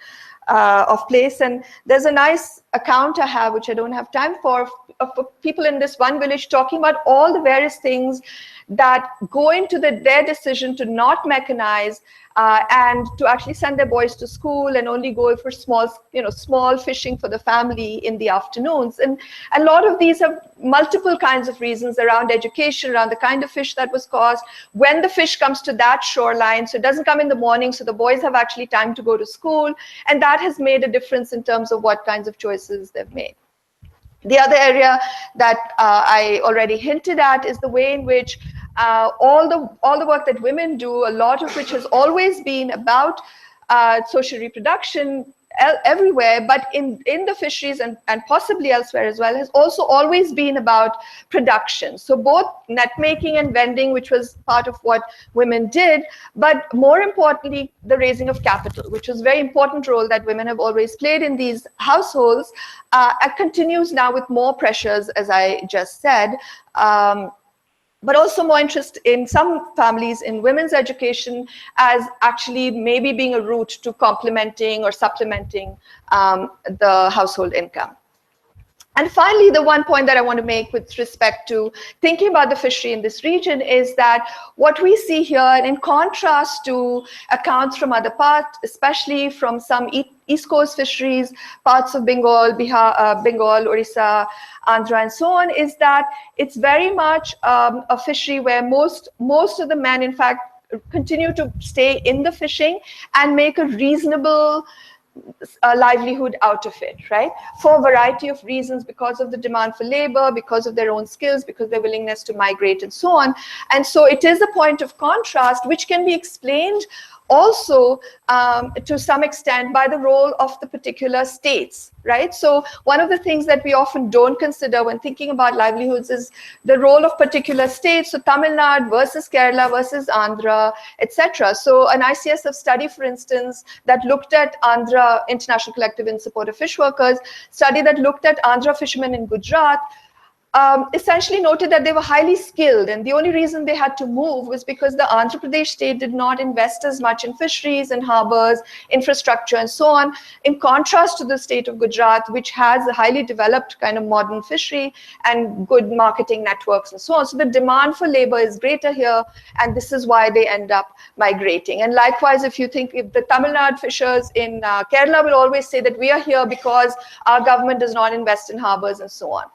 of place. And there's a nice account I have, which I don't have time for, of people in this one village talking about all the various things that go into their decision to not mechanize and to actually send their boys to school and only go for small fishing for the family in the afternoons. And a lot of these have multiple kinds of reasons around education, around the kind of fish that was caught, when the fish comes to that shoreline. So it doesn't come in the morning, so the boys have actually time to go to school. And that has made a difference in terms of what kinds of choices they've made. The other area that I already hinted at is the way in which all the work that women do, a lot of which has always been about social reproduction everywhere, but in the fisheries and possibly elsewhere as well, has also always been about production. So both net making and vending, which was part of what women did, but more importantly, the raising of capital, which was a very important role that women have always played in these households, continues now with more pressures, as I just said. But also more interest in some families in women's education as actually maybe being a route to complementing or supplementing the household income. And finally, the one point that I want to make with respect to thinking about the fishery in this region is that what we see here, in contrast to accounts from other parts, especially from some East Coast fisheries, parts of Bengal, Bengal, Orissa, Andhra, and so on, is that it's very much a fishery where most of the men, in fact, continue to stay in the fishing and make a reasonable livelihood out of it, right? For a variety of reasons, because of the demand for labor, because of their own skills, because their willingness to migrate and so on. And so it is a point of contrast, which can be explained also to some extent by the role of the particular states, right? So one of the things that we often don't consider when thinking about livelihoods is the role of particular states. So Tamil Nadu versus Kerala versus Andhra, etc. So an ICSF study, for instance, that looked at Andhra, International Collective in Support of Fish Workers, study that looked at Andhra fishermen in Gujarat, essentially noted that they were highly skilled, and the only reason they had to move was because the Andhra Pradesh state did not invest as much in fisheries and harbors, infrastructure, and so on, in contrast to the state of Gujarat, which has a highly developed kind of modern fishery and good marketing networks and so on. So the demand for labor is greater here, and this is why they end up migrating. And likewise, if the Tamil Nadu fishers in Kerala will always say that we are here because our government does not invest in harbors and so on.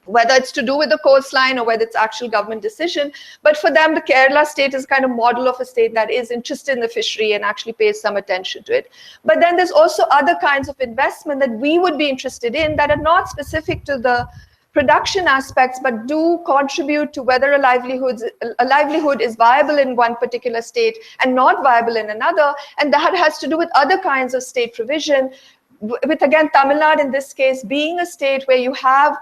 Whether it's to do with the coastline or whether it's actual government decision. But for them, the Kerala state is kind of model of a state that is interested in the fishery and actually pays some attention to it. But then there's also other kinds of investment that we would be interested in that are not specific to the production aspects, but do contribute to whether a livelihood is viable in one particular state and not viable in another. And that has to do with other kinds of state provision, with, again, Tamil Nadu in this case being a state where you have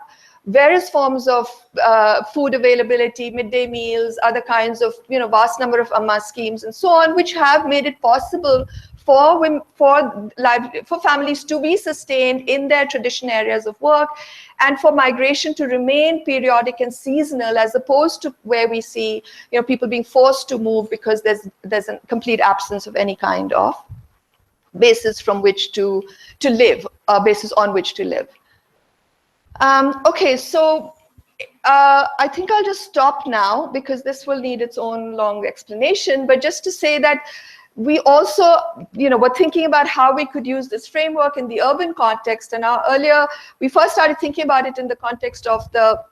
various forms of food availability, midday meals, other kinds of, vast number of Amma schemes and so on, which have made it possible for families to be sustained in their traditional areas of work, and for migration to remain periodic and seasonal, as opposed to where we see, people being forced to move because there's a complete absence of any kind of basis from which to live, basis on which to live. Okay, so I think I'll just stop now because this will need its own long explanation, but just to say that we also, were thinking about how we could use this framework in the urban context. And now earlier, we first started thinking about it in the context of the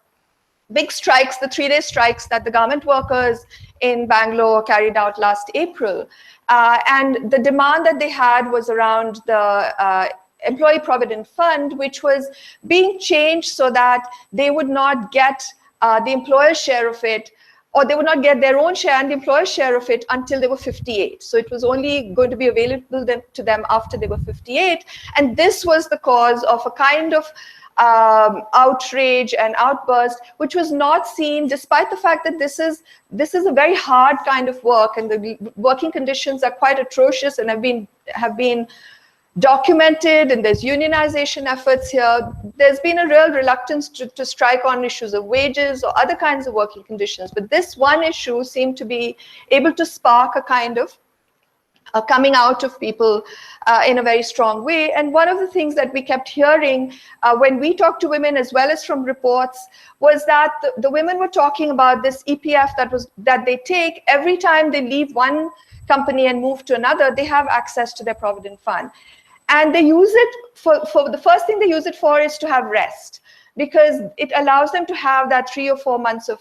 big strikes, the 3-day strikes that the garment workers in Bangalore carried out last April. And the demand that they had was around the Employee Provident Fund, which was being changed so that they would not get the employer's share of it, or they would not get their own share and the employer's share of it until they were 58. So it was only going to be available to them after they were 58. And this was the cause of a kind of outrage and outburst, which was not seen, despite the fact that this is a very hard kind of work, and the working conditions are quite atrocious and have been documented, and there's unionization efforts here. There's been a real reluctance to strike on issues of wages or other kinds of working conditions. But this one issue seemed to be able to spark a kind of coming out of people in a very strong way. And one of the things that we kept hearing when we talked to women, as well as from reports, was that the women were talking about this EPF that they take every time they leave one company and move to another. They have access to their provident fund. And they use it for the first thing they use it for is to have rest, because it allows them to have that 3 or 4 months of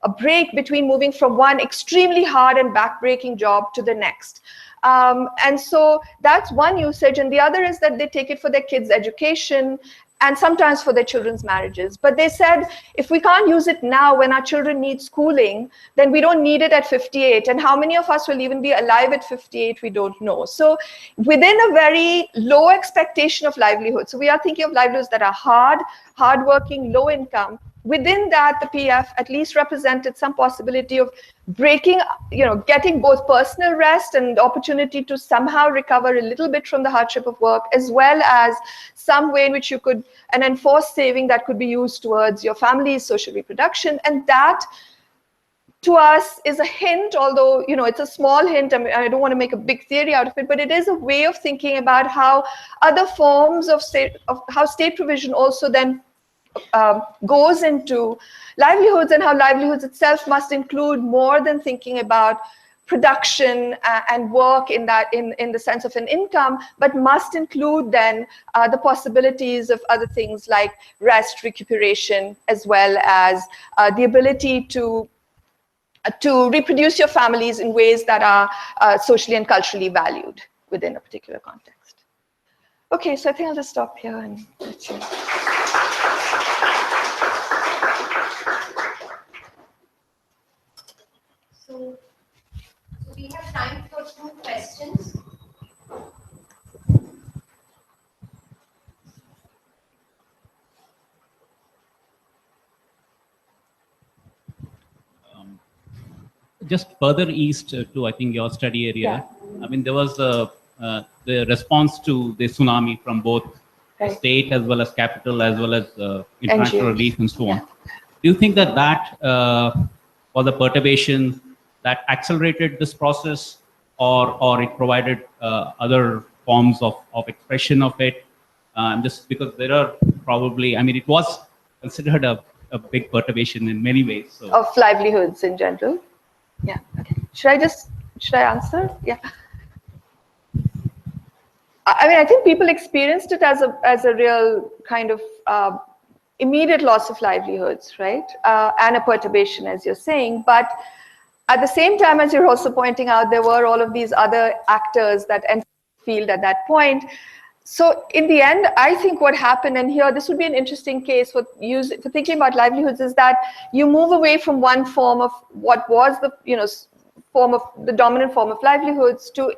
a break between moving from one extremely hard and backbreaking job to the next. And so that's one usage. And the other is that they take it for their kids' education and sometimes for their children's marriages. But they said, if we can't use it now when our children need schooling, then we don't need it at 58. And how many of us will even be alive at 58, we don't know. So within a very low expectation of livelihood, so we are thinking of livelihoods that are hardworking, low income. Within that, the PF at least represented some possibility of breaking, getting both personal rest and opportunity to somehow recover a little bit from the hardship of work, as well as some way in which you could, an enforced saving that could be used towards your family's social reproduction. And that, to us, is a hint, although, it's a small hint. I mean, I don't want to make a big theory out of it, but it is a way of thinking about how other forms of how state provision also then goes into livelihoods, and how livelihoods itself must include more than thinking about production and work in the sense of an income, but must include then the possibilities of other things like rest, recuperation, as well as the ability to reproduce your families in ways that are socially and culturally valued within a particular context. Okay, so I think I'll just stop here and let you. So we have time for 2 questions. Just further east to, I think, your study area. Yeah. I mean, there was the response to the tsunami from both state as well as capital, as well as international relief and so on. Do you think that was a perturbation that accelerated this process, or it provided other forms of expression of it? Just because there are probably, I mean, it was considered a big perturbation in many ways. So. Of livelihoods in general. Yeah. Okay. Should I answer? Yeah. I mean, I think people experienced it as a real kind of immediate loss of livelihoods, right? And a perturbation, as you're saying. But at the same time, as you're also pointing out, there were all of these other actors that entered the field at that point. So in the end, I think what happened, and here this would be an interesting case for thinking about livelihoods, is that you move away from one form of what was the dominant form of livelihoods to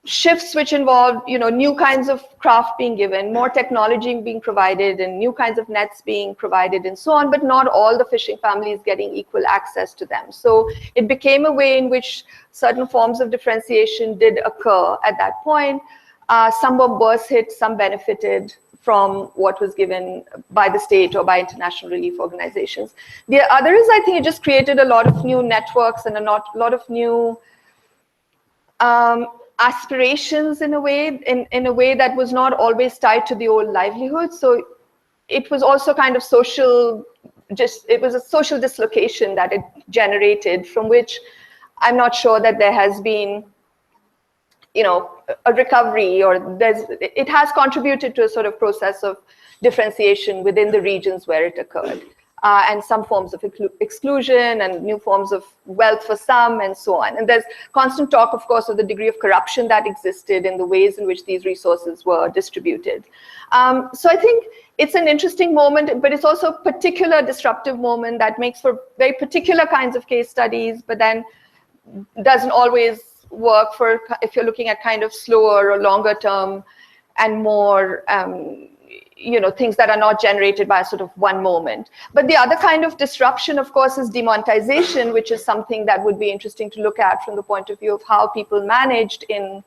shifts which involved new kinds of craft being given, more technology being provided, and new kinds of nets being provided, and so on. But not all the fishing families getting equal access to them. So it became a way in which certain forms of differentiation did occur at that point. Some were worse hit, some benefited from what was given by the state or by international relief organizations. The other is, I think, it just created a lot of new networks and a lot of new aspirations in a way that was not always tied to the old livelihood. So it was also kind of it was a social dislocation that it generated, from which I'm not sure that there has been a recovery, or it has contributed to a sort of process of differentiation within the regions where it occurred, and some forms of exclusion and new forms of wealth for some, and so on. And there's constant talk, of course, of the degree of corruption that existed in the ways in which these resources were distributed. So I think it's an interesting moment, but it's also a particular disruptive moment that makes for very particular kinds of case studies, but then doesn't always work for if you're looking at kind of slower or longer term and more things that are not generated by sort of one moment. But the other kind of disruption, of course, is demonetization, which is something that would be interesting to look at from the point of view of how people managed in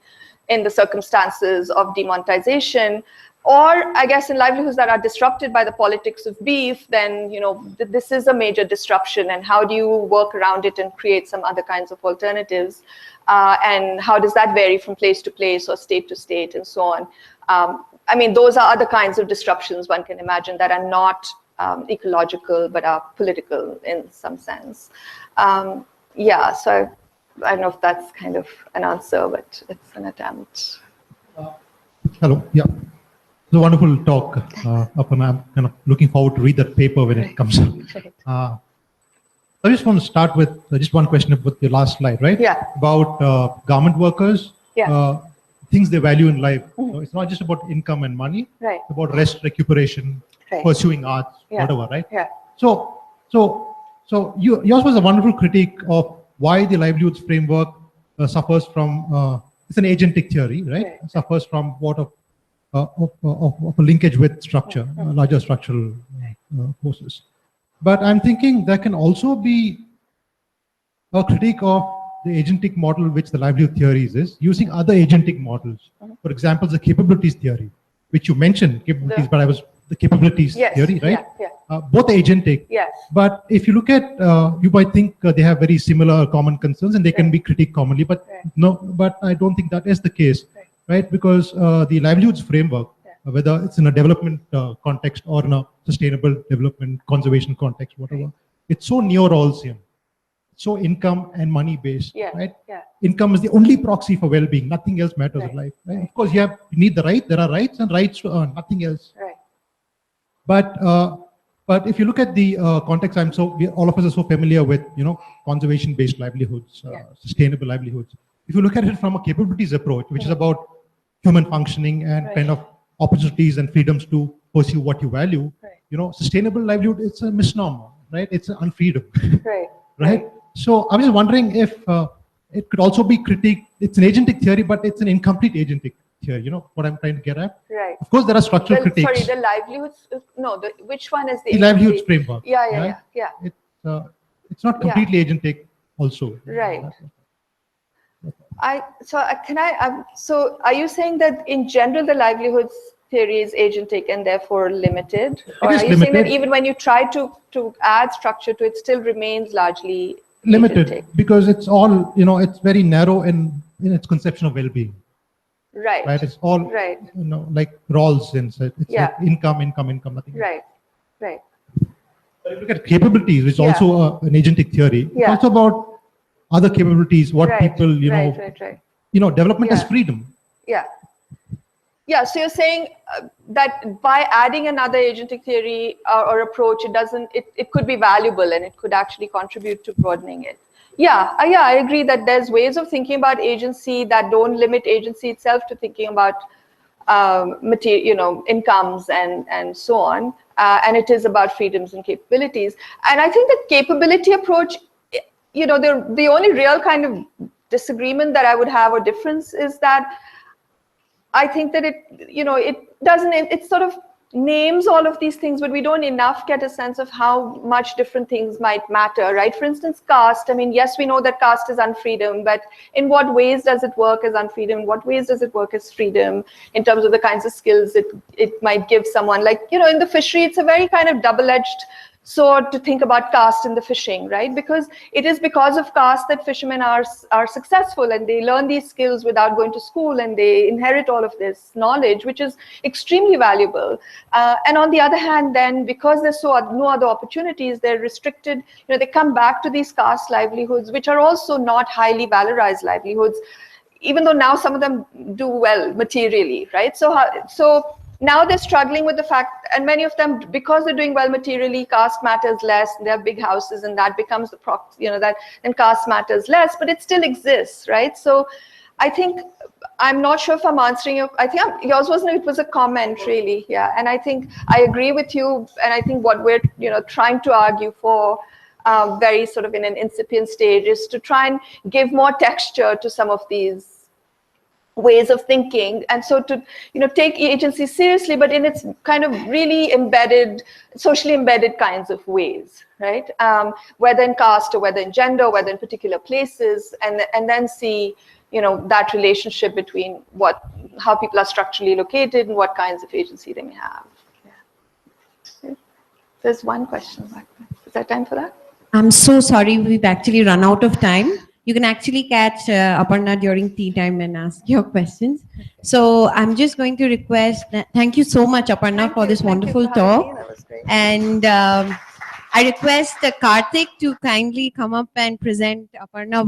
the circumstances of demonetization. Or I guess in livelihoods that are disrupted by the politics of beef, then this is a major disruption, and how do you work around it and create some other kinds of alternatives, and how does that vary from place to place or state to state and so on. I mean, those are other kinds of disruptions one can imagine that are not ecological but are political in some sense. Yeah, so I don't know if that's kind of an answer, but it's an attempt. Hello, yeah. It's a wonderful talk, Aparna. I'm kind of looking forward to read that paper when it comes out. I just want to start with just one question with your last slide, right? Yeah. About garment workers, yeah. Things they value in life. So it's not just about income and money. Right. It's about rest, recuperation, right. pursuing arts, whatever, right? Yeah. So yours was a wonderful critique of why the livelihoods framework suffers from. It's an agentic theory, right? Suffers from what of a linkage with structure, larger structural forces. But I'm thinking there can also be a critique of the agentic model, which the livelihood theories is, using other agentic models. For example, the capabilities theory, which you mentioned, capabilities, but I was the capabilities theory, right? Both are agentic. Yes. But if you look at, you might think they have very similar common concerns and they can be critiqued commonly, but no, but I don't think that is the case, right? Because the livelihoods framework, whether it's in a development context or in a sustainable development, conservation context, whatever, it's so neo-Rawlsian, so income and money based, right? Income is the only proxy for well-being. Nothing else matters in life, right? Of course, you need the right. There are rights and rights to earn. Nothing else. Right. But if you look at the context, all of us are so familiar with conservation-based livelihoods, sustainable livelihoods. If you look at it from a capabilities approach, which is about human functioning and kind of opportunities and freedoms to pursue what you value, sustainable livelihood, it's a misnomer, right? It's an unfreedom, right? So I was just wondering if it could also be critiqued. It's an agentic theory, but it's an incomplete agentic theory. You know what I'm trying to get at? Right. Of course, there are structural critiques. Sorry, the livelihoods. No, which one is the livelihoods framework? Yeah. It's not completely agentic, also. Right. So are you saying that in general the livelihoods theory is agentic and therefore limited? Or are you saying that even when you try to add structure to it, still remains largely limited agentic? Because it's all, it's very narrow in its conception of well-being. Right. Right. It's all like Rawls inside. It's like income, nothing. Right. But if you look at capabilities, which is also an agentic theory. It's also about other capabilities, what people, development is freedom. Yeah, so you're saying that by adding another agentic theory or approach, it could be valuable and it could actually contribute to broadening it. I agree that there's ways of thinking about agency that don't limit agency itself to thinking about incomes and so on. And it is about freedoms and capabilities. And I think the capability approach, the only real kind of disagreement that I would have or difference is that I think that it sort of names all of these things, but we don't enough get a sense of how much different things might matter, right? For instance, caste. I mean, yes, we know that caste is unfreedom, but in what ways does it work as unfreedom? In what ways does it work as freedom in terms of the kinds of skills it might give someone? Like, in the fishery, it's a very kind of double-edged sword to think about caste in the fishing, right? Because it is because of caste that fishermen are successful and they learn these skills without going to school and they inherit all of this knowledge, which is extremely valuable. And on the other hand, then because there's no other opportunities, they're restricted. They come back to these caste livelihoods, which are also not highly valorized livelihoods. even though now some of them do well materially, right? So now they're struggling with the fact, and many of them, because they're doing well materially, caste matters less, and they have big houses, and that becomes the that, and caste matters less, but it still exists, right? So I think, I'm not sure if I'm answering your, I think yours wasn't, it was a comment really, yeah. And I think I agree with you, and I think what we're, trying to argue for, very sort of in an incipient stage, is to try and give more texture to some of these ways of thinking, and so to take agency seriously, but in its kind of really embedded, socially embedded kinds of ways, right? Whether in caste or whether in gender, whether in particular places, and then see that relationship between how people are structurally located and what kinds of agency they may have. Yeah. There's one question back there. Is there time for that? I'm so sorry, we've actually run out of time. You can actually catch Aparna during tea time and ask your questions. So I'm just going to request, thank you so much, Aparna, for this wonderful talk. That was great. And I request Karthik to kindly come up and present Aparna